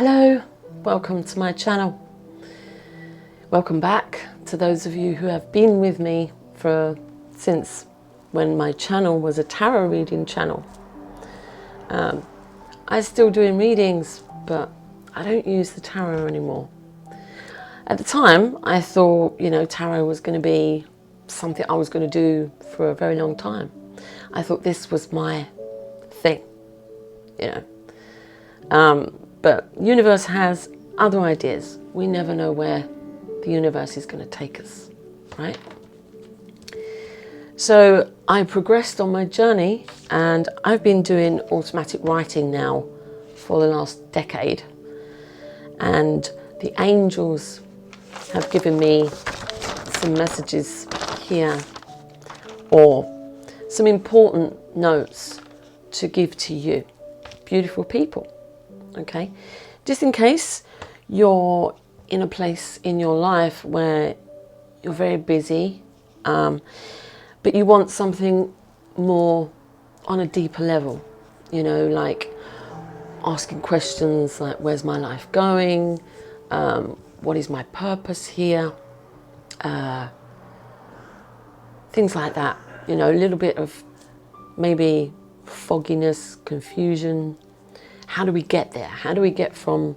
Hello, welcome to my channel. Welcome back to those of you who have been with me since when my channel was a tarot reading channel. I'm still doing readings, but I don't use the tarot anymore. At the time, I thought, tarot was going to be something I was going to do for a very long time. I thought this was my thing, But universe has other ideas. We never know where the universe is going to take us, right? So I progressed on my journey, and I've been doing automatic writing now for the last decade. And the angels have given me some messages here, or some important notes to give to you, beautiful people. Okay, just in case you're in a place in your life where you're very busy, but you want something more on a deeper level, like asking questions like, where's my life going? What is my purpose here? Things like that, a little bit of maybe fogginess, confusion. How do we get there? How do we get from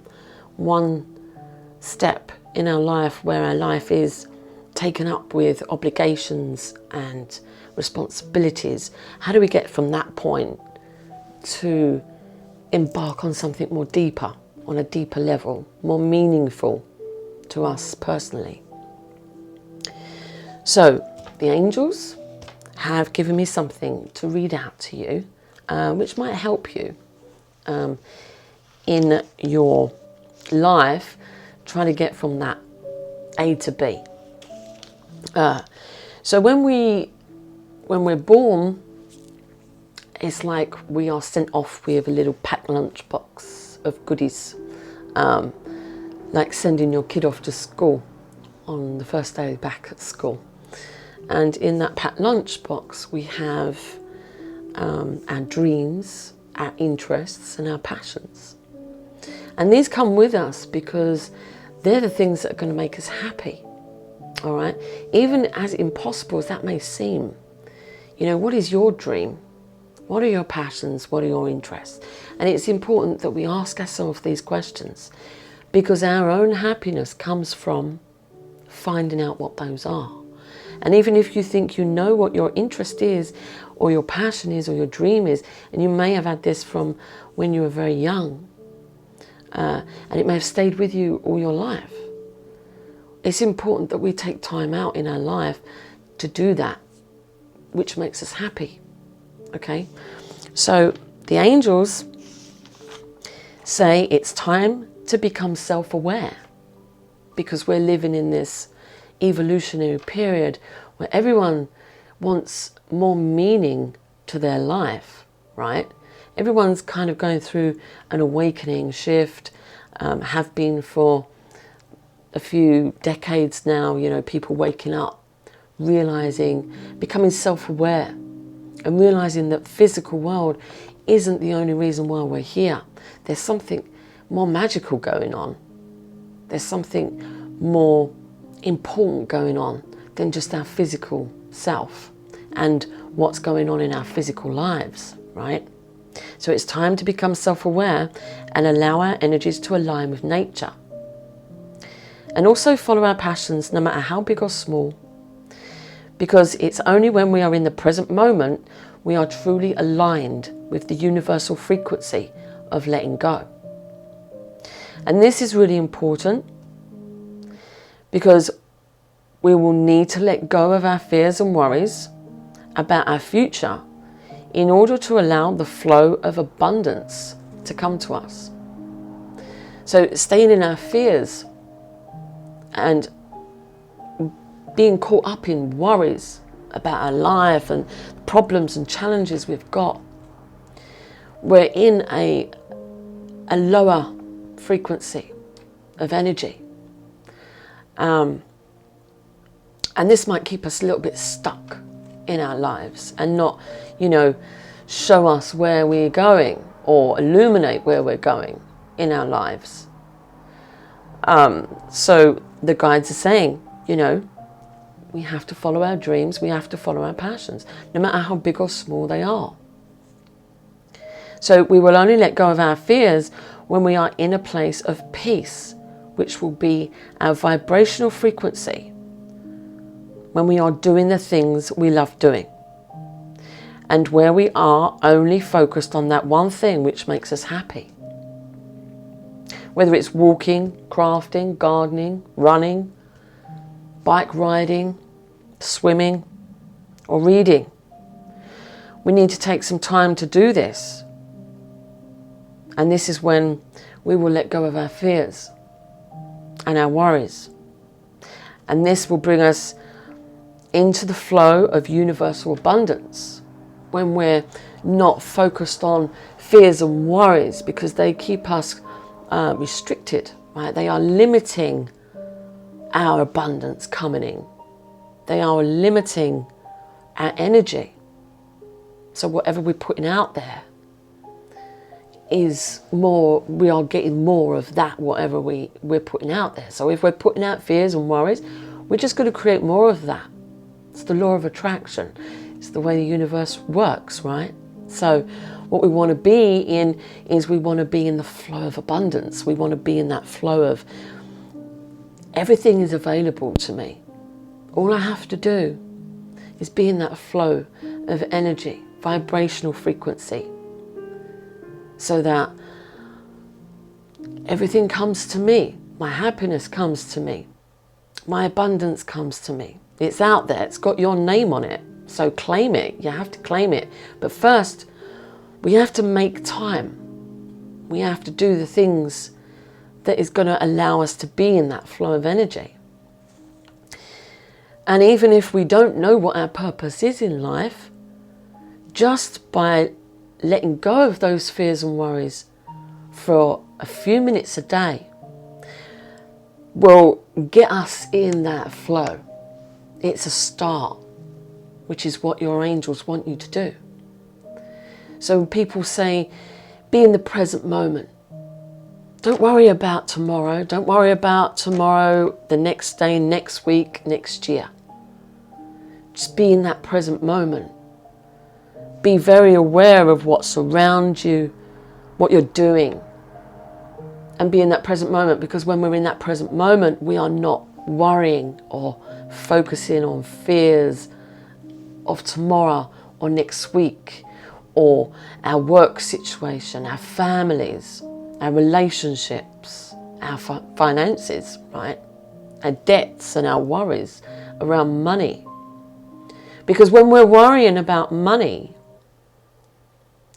one step in our life where our life is taken up with obligations and responsibilities? How do we get from that point to embark on something more deeper, on a deeper level, more meaningful to us personally? So the angels have given me something to read out to you, which might help you in your life, trying to get from that A to B. So when we're born, it's like we are sent off with a little packed lunch box of goodies, like sending your kid off to school on the first day back at school. And in that packed lunch box, we have our dreams, our interests, and our passions. And these come with us because they're the things that are going to make us happy. All right? Even as impossible as that may seem, what is your dream? What are your passions? What are your interests? And it's important that we ask ourselves these questions, because our own happiness comes from finding out what those are. And even if you think you know what your interest is, or your passion is, or your dream is, and you may have had this from when you were very young, and it may have stayed with you all your life, it's important that we take time out in our life to do that, which makes us happy. Okay? So the angels say it's time to become self-aware, because we're living in this evolutionary period where everyone wants more meaning to their life, right? Everyone's kind of going through an awakening shift, have been for a few decades now, people waking up, realizing, becoming self-aware, and realizing that physical world isn't the only reason why we're here. There's something more magical going on. There's something more important going on than just our physical self and what's going on in our physical lives, right? So it's time to become self-aware and allow our energies to align with nature. And also follow our passions, no matter how big or small, because it's only when we are in the present moment we are truly aligned with the universal frequency of letting go. And this is really important, because we will need to let go of our fears and worries about our future in order to allow the flow of abundance to come to us. So staying in our fears and being caught up in worries about our life and problems and challenges we've got, we're in a lower frequency of energy. And this might keep us a little bit stuck in our lives and not, show us where we're going or illuminate where we're going in our lives. So the guides are saying, you know, we have to follow our dreams, we have to follow our passions, no matter how big or small they are. So we will only let go of our fears when we are in a place of peace, which will be our vibrational frequency, when we are doing the things we love doing, and where we are only focused on that one thing which makes us happy. Whether it's walking, crafting, gardening, running, bike riding, swimming, or reading. We need to take some time to do this. And this is when we will let go of our fears and our worries. And this will bring us into the flow of universal abundance, when we're not focused on fears and worries, because they keep us restricted, right? They are limiting our abundance coming in. They are limiting our energy. So whatever we're putting out there is more, we are getting more of that, whatever we're putting out there. So if we're putting out fears and worries, we're just going to create more of that. It's the law of attraction. It's the way the universe works, right? So what we want to be in is, we want to be in the flow of abundance. We want to be in that flow of everything is available to me. All I have to do is be in that flow of energy, vibrational frequency, so that everything comes to me. My happiness comes to me. My abundance comes to me. It's out there. It's got your name on it. So claim it. You have to claim it. But first, we have to make time. We have to do the things that is going to allow us to be in that flow of energy. And even if we don't know what our purpose is in life, just by letting go of those fears and worries for a few minutes a day will get us in that flow. It's a start, which is what your angels want you to do. So when people say, be in the present moment. Don't worry about tomorrow. Don't worry about tomorrow, the next day, next week, next year. Just be in that present moment. Be very aware of what's around you, what you're doing, and be in that present moment, because when we're in that present moment, we are not worrying or focusing on fears of tomorrow or next week, or our work situation, our families, our relationships, our finances, right? Our debts and our worries around money. Because when we're worrying about money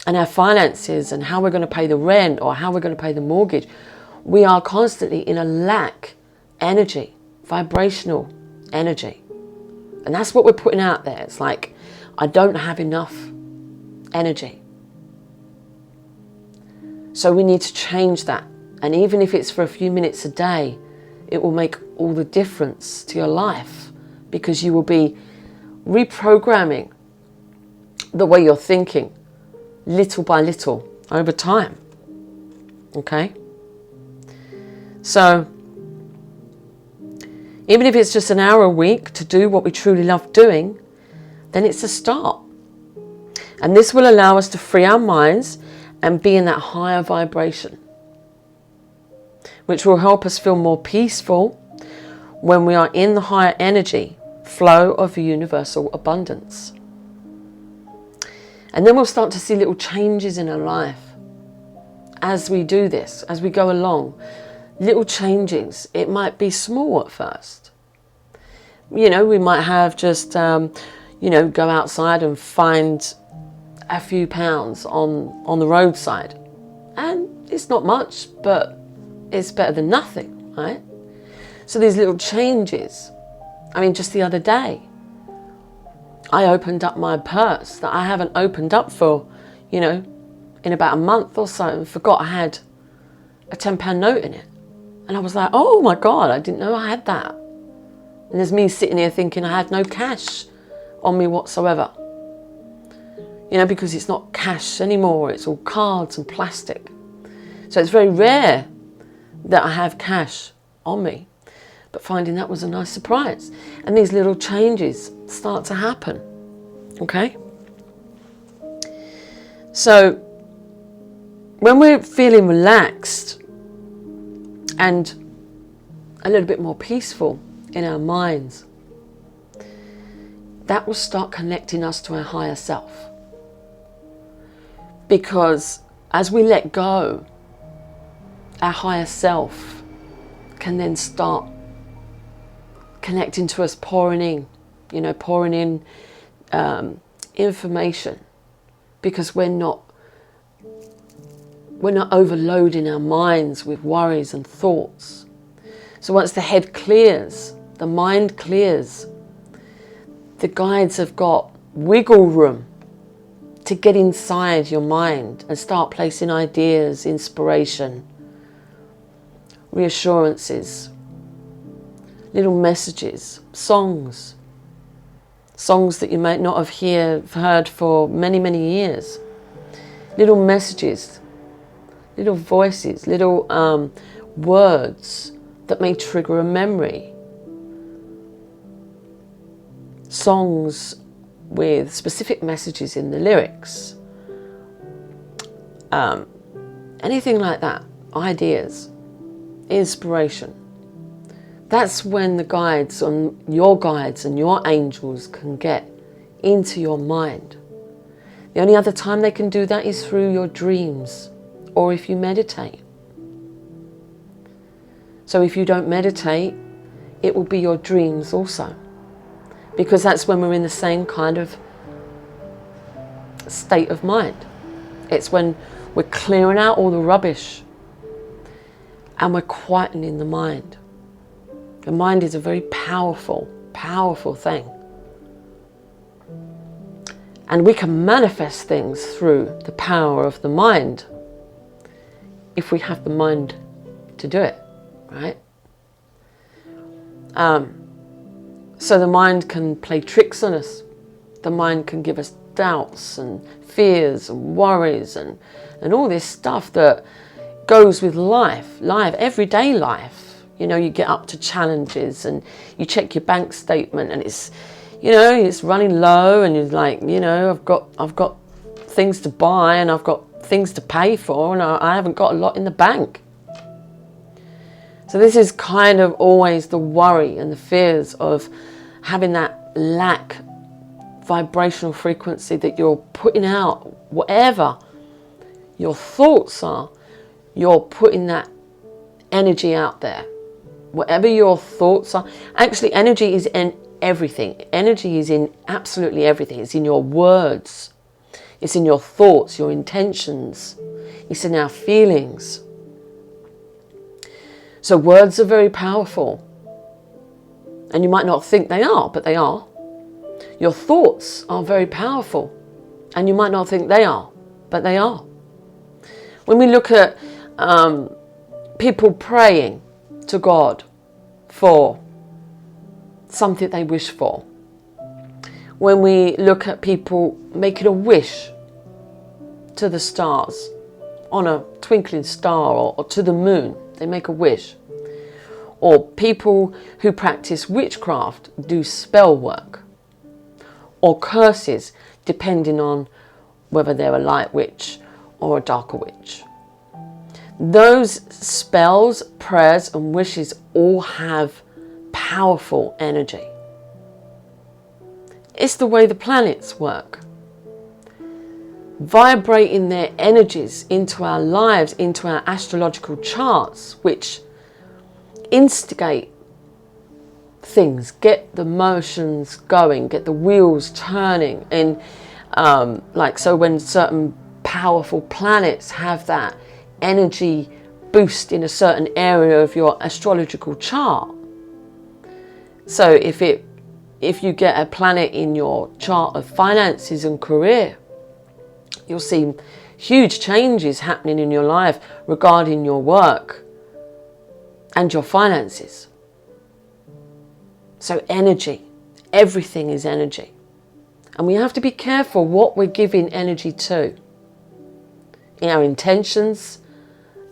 and our finances and how we're going to pay the rent or how we're going to pay the mortgage, we are constantly in a lack energy, vibrational energy. And that's what we're putting out there. It's like, I don't have enough energy. So we need to change that. And even if it's for a few minutes a day, it will make all the difference to your life, because you will be reprogramming the way you're thinking little by little over time. Okay? So even if it's just an hour a week to do what we truly love doing, then it's a start. And this will allow us to free our minds and be in that higher vibration, which will help us feel more peaceful when we are in the higher energy flow of universal abundance. And then we'll start to see little changes in our life as we do this, as we go along. Little changes. It might be small at first. You know, we might have just, go outside and find a few pounds on the roadside. And it's not much, but it's better than nothing, right? So these little changes. I mean, just the other day, I opened up my purse that I haven't opened up for, in about a month or so, and forgot I had a £10 note in it. And I was like, oh my God, I didn't know I had that. And there's me sitting here thinking I had no cash on me whatsoever. Because it's not cash anymore, it's all cards and plastic. So it's very rare that I have cash on me, but finding that was a nice surprise. And these little changes start to happen, okay? So when we're feeling relaxed and a little bit more peaceful in our minds, that will start connecting us to our higher self. Because as we let go, our higher self can then start connecting to us, pouring in information, because we're not overloading our minds with worries and thoughts. So once the head clears, the mind clears, the guides have got wiggle room to get inside your mind and start placing ideas, inspiration, reassurances, little messages, songs that you might not have heard for many, many years. Little messages, little voices, little words that may trigger a memory. Songs with specific messages in the lyrics. Anything like that. Ideas, inspiration. That's when the guides and your angels can get into your mind. The only other time they can do that is through your dreams, or if you meditate. So if you don't meditate, it will be your dreams also, because that's when we're in the same kind of state of mind. It's when we're clearing out all the rubbish and we're quietening the mind. The mind is a very powerful, powerful thing. And we can manifest things through the power of the mind if we have the mind to do it, right? So the mind can play tricks on us. The mind can give us doubts and fears and worries and all this stuff that goes with life, everyday life. You get up to challenges and you check your bank statement and it's running low and you're like, I've got things to buy and I've got things to pay for and I haven't got a lot in the bank. So this is kind of always the worry and the fears of having that lack vibrational frequency that you're putting out. Whatever your thoughts are, you're putting that energy out there. Whatever your thoughts are. Actually, energy is in everything. Energy is in absolutely everything. It's in your words. It's in your thoughts, your intentions. It's in our feelings. So words are very powerful. And you might not think they are, but they are. Your thoughts are very powerful. And you might not think they are, but they are. When we look at people praying to God for something they wish for, when we look at people making a wish to the stars, on a twinkling star or to the moon, they make a wish. Or people who practice witchcraft do spell work. Or curses, depending on whether they're a light witch or a darker witch. Those spells, prayers and wishes all have powerful energy. It's the way the planets work. Vibrating their energies into our lives, into our astrological charts, which instigate things, get the motions going, get the wheels turning. And so when certain powerful planets have that energy boost in a certain area of your astrological chart. So if you get a planet in your chart of finances and career, you'll see huge changes happening in your life regarding your work and your finances. So energy, everything is energy. And we have to be careful what we're giving energy to. In our intentions,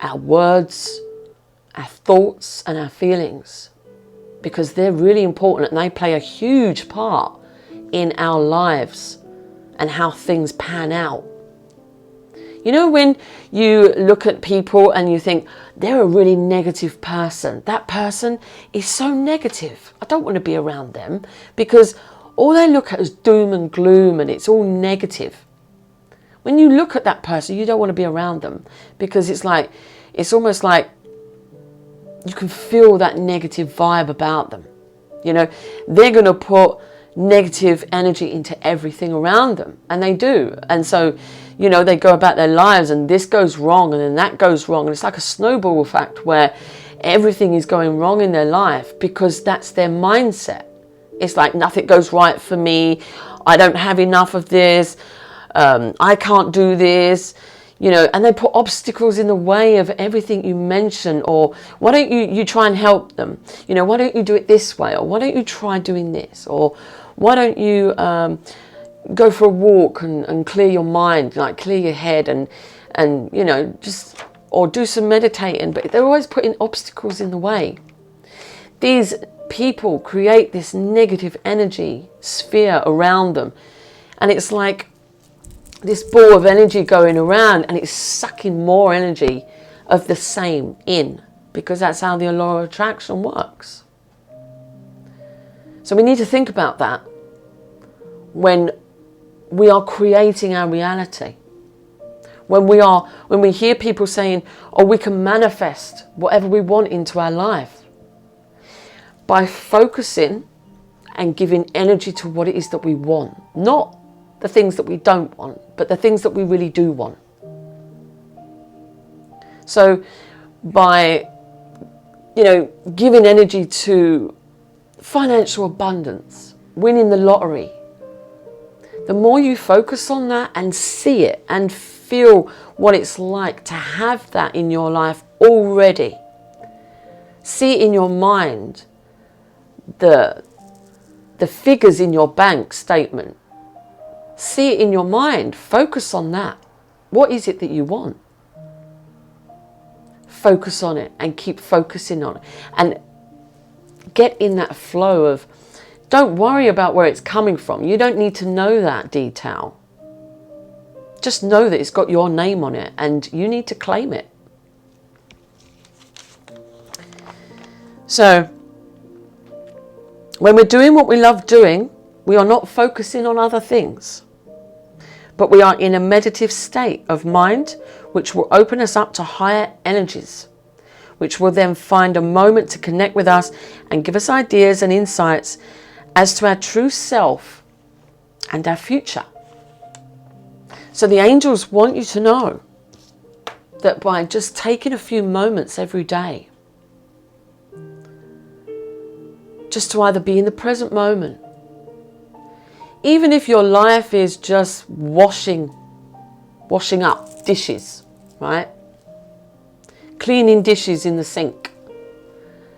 our words, our thoughts and our feelings, because they're really important and they play a huge part in our lives and how things pan out. You know, when you look at people and you think, they're a really negative person. That person is so negative. I don't want to be around them, because all they look at is doom and gloom and it's all negative. When you look at that person, you don't want to be around them, because it's almost like you can feel that negative vibe about them. You know, they're going to put negative energy into everything around them, and they do. And so, you know, they go about their lives and this goes wrong and then that goes wrong, and it's like a snowball effect where everything is going wrong in their life because that's their mindset. It's like, nothing goes right for me, I don't have enough of this, I can't do this, you know, and they put obstacles in the way of everything you mention. Or why don't you try and help them, you know, why don't you do it this way, or why don't you try doing this, or why don't you go for a walk and clear your mind, like clear your head, and you know, just, or do some meditating. But they're always putting obstacles in the way. These people create this negative energy sphere around them, and it's like this ball of energy going around, and it's sucking more energy of the same in, because that's how the law of attraction works. So we need to think about that when we are creating our reality. When we hear people saying, oh, we can manifest whatever we want into our life by focusing and giving energy to what it is that we want. Not the things that we don't want, but the things that we really do want. So by, you know, giving energy to financial abundance, winning the lottery, the more you focus on that and see it and feel what it's like to have that in your life already, see it in your mind, the figures in your bank statement, see it in your mind, focus on that. What is it that you want? Focus on it and keep focusing on it, and get in that flow of, don't worry about where it's coming from. You don't need to know that detail. Just know that it's got your name on it and you need to claim it. So, when we're doing what we love doing, we are not focusing on other things, but we are in a meditative state of mind, which will open us up to higher energies, which will then find a moment to connect with us and give us ideas and insights as to our true self and our future. So the angels want you to know that by just taking a few moments every day, just to either be in the present moment, even if your life is just washing up dishes, right? Cleaning dishes in the sink.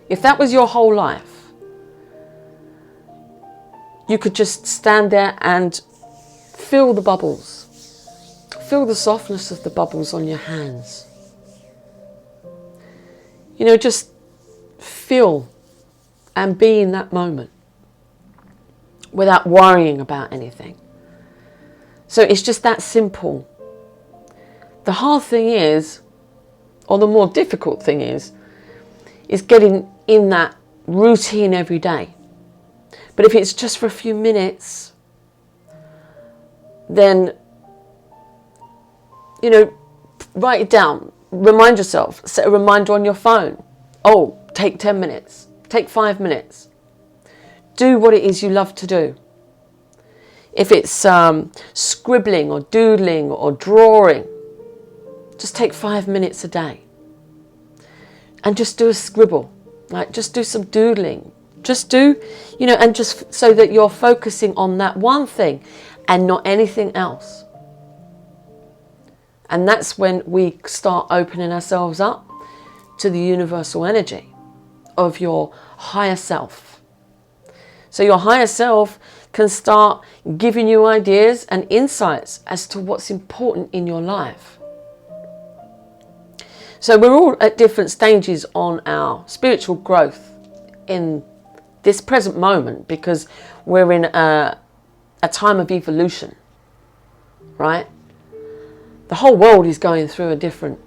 If that was your whole life, you could just stand there and feel the bubbles. Feel the softness of the bubbles on your hands. You know, just feel and be in that moment without worrying about anything. So it's just that simple. The hard thing is, or the more difficult thing is getting in that routine every day. But if it's just for a few minutes, then, you know, write it down. Remind yourself. Set a reminder on your phone. Oh, take 10 minutes. Take 5 minutes. Do what it is you love to do. If it's scribbling or doodling or drawing, just take 5 minutes a day. And just do a scribble. Like, just do some doodling. Just do, you know, and just so that you're focusing on that one thing and not anything else. And that's when we start opening ourselves up to the universal energy of your higher self. So your higher self can start giving you ideas and insights as to what's important in your life. So we're all at different stages on our spiritual growth in this present moment, because we're in a time of evolution, right? The whole world is going through a different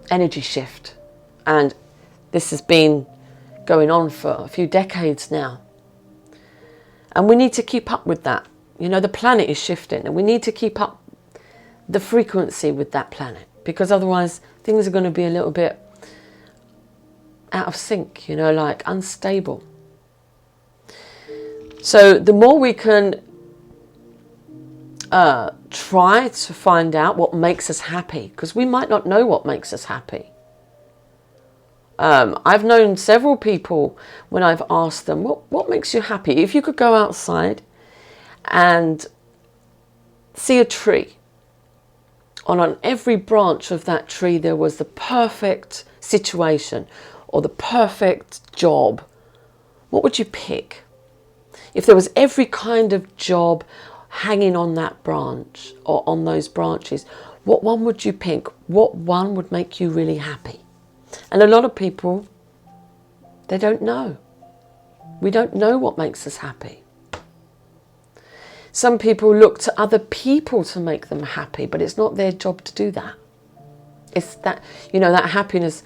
energy shift, and this has been going on for a few decades now. And we need to keep up with that. You know, the planet is shifting, and we need to keep up the frequency with that planet, because otherwise things are going to be a little bit out of sync, you know, like unstable. So the more we can try to find out what makes us happy, because we might not know what makes us happy. I've known several people when I've asked them, what makes you happy? If you could go outside and see a tree, and on every branch of that tree there was the perfect situation or the perfect job, what would you pick? If there was every kind of job hanging on that branch or on those branches, what one would you pick? What one would make you really happy? And a lot of people, they don't know. We don't know what makes us happy. Some people look to other people to make them happy, but it's not their job to do that. It's that, you know, that happiness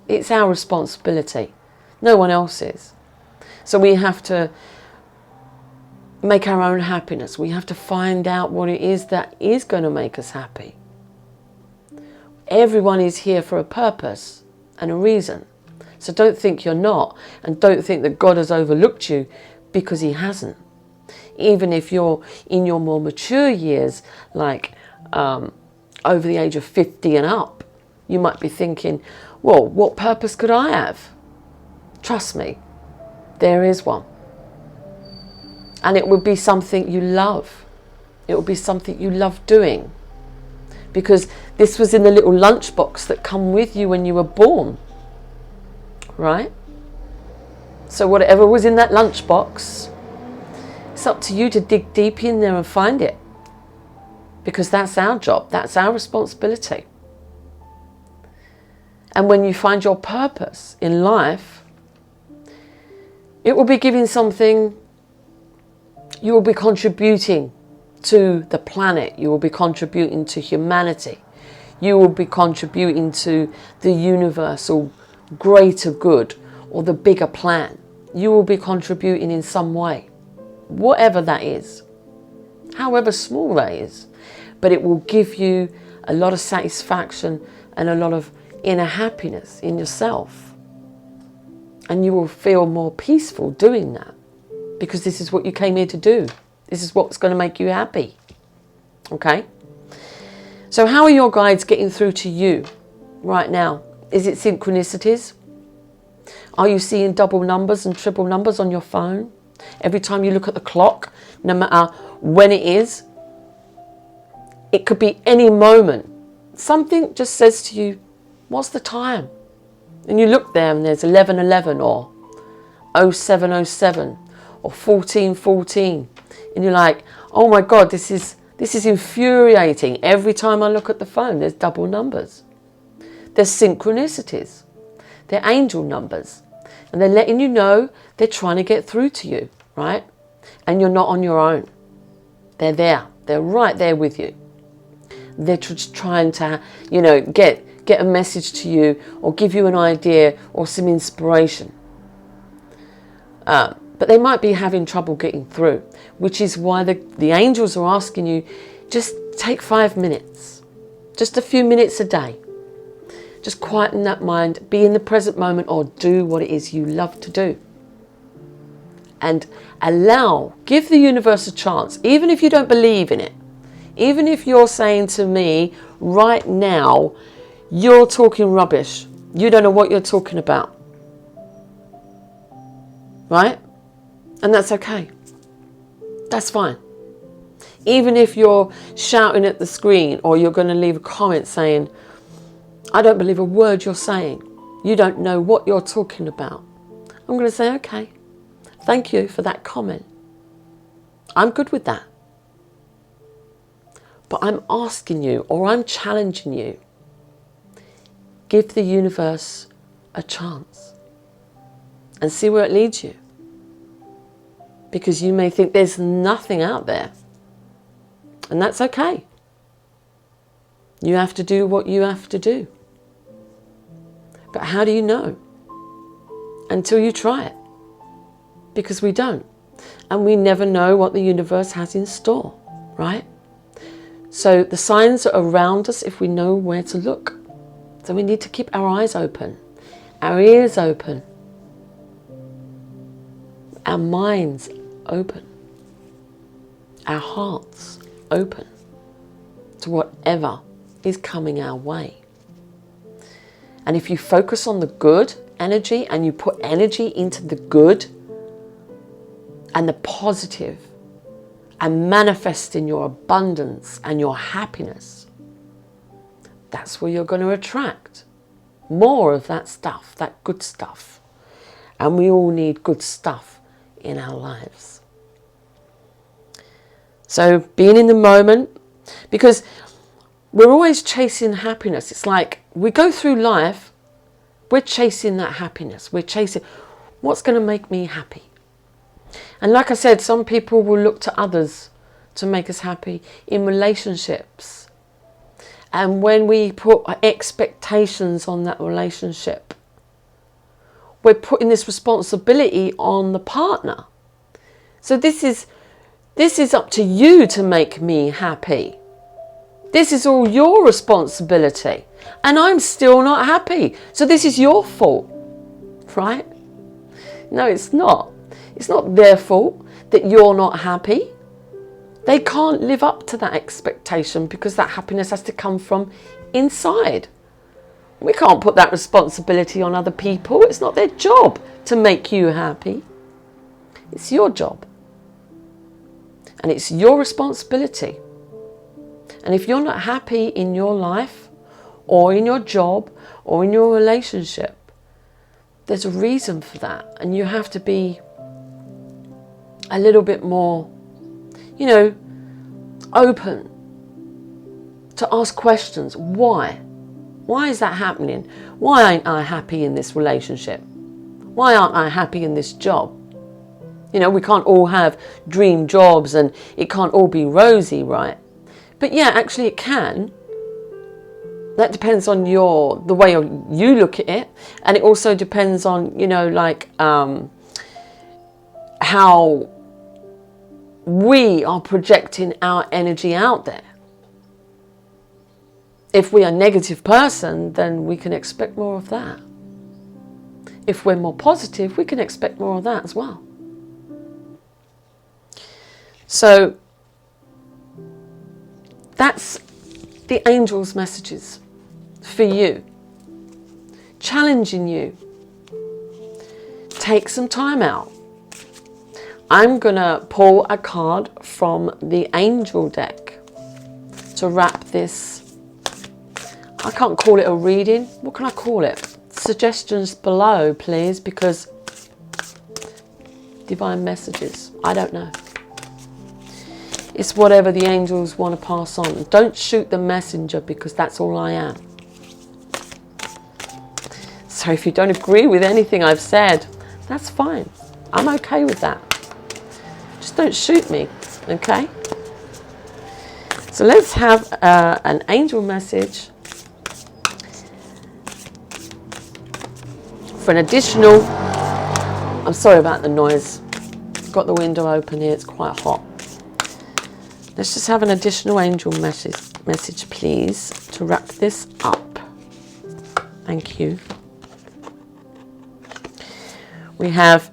it's our responsibility. No one else's. So we have to make our own happiness. We have to find out what it is that is going to make us happy. Everyone is here for a purpose and a reason. So don't think you're not, and don't think that God has overlooked you, because he hasn't. Even if you're in your more mature years, like over the age of 50 and up, you might be thinking, well, what purpose could I have? Trust me, there is one. And it would be something you love. It would be something you love doing. Because this was in the little lunchbox that come with you when you were born. Right? So whatever was in that lunchbox, it's up to you to dig deep in there and find it. Because that's our job. That's our responsibility. And when you find your purpose in life, it will be giving something. You will be contributing to the planet. You will be contributing to humanity. You will be contributing to the universal greater good, or the bigger plan. You will be contributing in some way, whatever that is, however small that is. But it will give you a lot of satisfaction and a lot of inner happiness in yourself. And you will feel more peaceful doing that, because this is what you came here to do. This is what's going to make you happy. Okay? So how are your guides getting through to you right now? Is it synchronicities? Are you seeing double numbers and triple numbers on your phone? Every time you look at the clock, no matter when it is, it could be any moment. Something just says to you, what's the time? And you look there and there's 11:11 or 07:07 or 14:14. And you're like, oh my God, this is infuriating. Every time I look at the phone, there's double numbers. There's synchronicities. They're angel numbers. And they're letting you know they're trying to get through to you, right? And you're not on your own. They're there. They're right there with you. They're just trying to, you know, get a message to you, or give you an idea or some inspiration. But they might be having trouble getting through, which is why the angels are asking you, just take 5 minutes, just a few minutes a day. Just quieten that mind, be in the present moment, or do what it is you love to do. And give the universe a chance, even if you don't believe in it. Even if you're saying to me right now, you're talking rubbish, you don't know what you're talking about. Right? And that's okay. That's fine. Even if you're shouting at the screen, or you're going to leave a comment saying, I don't believe a word you're saying, you don't know what you're talking about, I'm going to say, okay, thank you for that comment. I'm good with that. But I'm asking you, or I'm challenging you, give the universe a chance and see where it leads you. Because you may think there's nothing out there, and that's okay. You have to do what you have to do. But how do you know? Until you try it. Because we don't. And we never know what the universe has in store, right? So the signs are around us if we know where to look. So we need to keep our eyes open, our ears open, our minds open, our hearts open to whatever is coming our way. And if you focus on the good energy and you put energy into the good and the positive and manifest in your abundance and your happiness, that's where you're going to attract more of that stuff, that good stuff. And we all need good stuff in our lives. So being in the moment, because we're always chasing happiness. It's like we go through life, we're chasing that happiness. We're chasing what's going to make me happy. And like I said, some people will look to others to make us happy in relationships. And when we put expectations on that relationship, we're putting this responsibility on the partner. So this is up to you to make me happy. This is all your responsibility. And I'm still not happy. So this is your fault, right? No, it's not. It's not their fault that you're not happy. They can't live up to that expectation because that happiness has to come from inside. We can't put that responsibility on other people. It's not their job to make you happy. It's your job. And it's your responsibility. And if you're not happy in your life or in your job or in your relationship, there's a reason for that. And you have to be a little bit more, open to ask questions. Why? Why is that happening? Why ain't I happy in this relationship? Why aren't I happy in this job? We can't all have dream jobs and it can't all be rosy, right? But yeah, actually it can. That depends on the way you look at it. And it also depends on, how we are projecting our energy out there. If we are a negative person, then we can expect more of that. If we're more positive, we can expect more of that as well. So that's the angels' messages for you, challenging you. Take some time out. I'm going to pull a card from the angel deck to wrap this. I can't call it a reading. What can I call it? Suggestions below, please, because divine messages. I don't know. It's whatever the angels want to pass on. Don't shoot the messenger, because that's all I am. So if you don't agree with anything I've said, that's fine. I'm okay with that. Just don't shoot me, okay? So let's have an angel message for an additional... I'm sorry about the noise. Got the window open here. It's quite hot. Let's just have an additional angel message, please, to wrap this up. Thank you. We have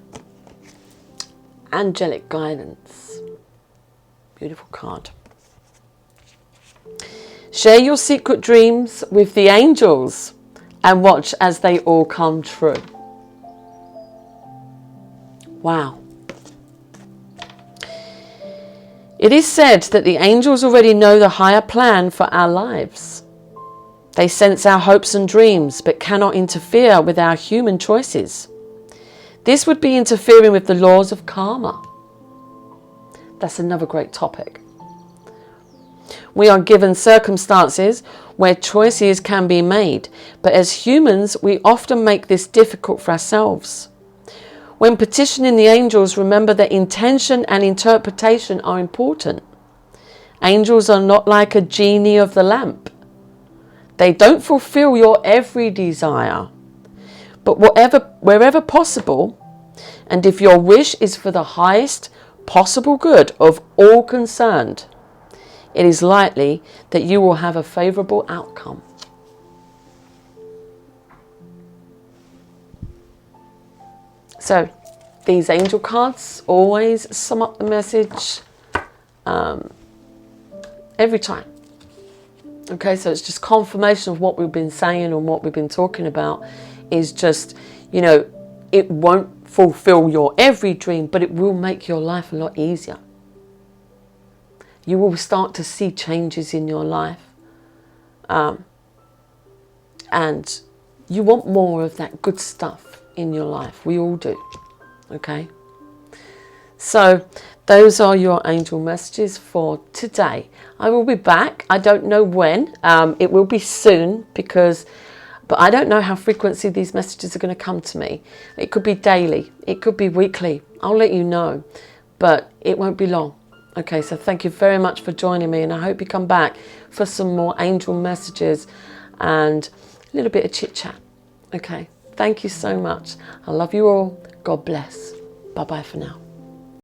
angelic guidance. Beautiful card. Share your secret dreams with the angels and watch as they all come true. Wow. It is said that the angels already know the higher plan for our lives. They sense our hopes and dreams, but cannot interfere with our human choices. This would be interfering with the laws of karma. That's another great topic. We are given circumstances where choices can be made, but as humans, we often make this difficult for ourselves. When petitioning the angels, remember that intention and interpretation are important. Angels are not like a genie of the lamp. They don't fulfill your every desire, but wherever possible, and if your wish is for the highest possible good of all concerned, it is likely that you will have a favorable outcome. So, these angel cards always sum up the message every time. Okay, so it's just confirmation of what we've been saying and what we've been talking about. Is just, it won't fulfill your every dream, but it will make your life a lot easier. You will start to see changes in your life. And you want more of that good stuff in your life. We all do. Okay? So those are your angel messages for today. I will be back. I don't know when. It will be soon but I don't know how frequently these messages are going to come to me. It could be daily. It could be weekly. I'll let you know. But it won't be long. Okay, so thank you very much for joining me, and I hope you come back for some more angel messages and a little bit of chit chat. Okay, thank you so much. I love you all. God bless. Bye-bye for now.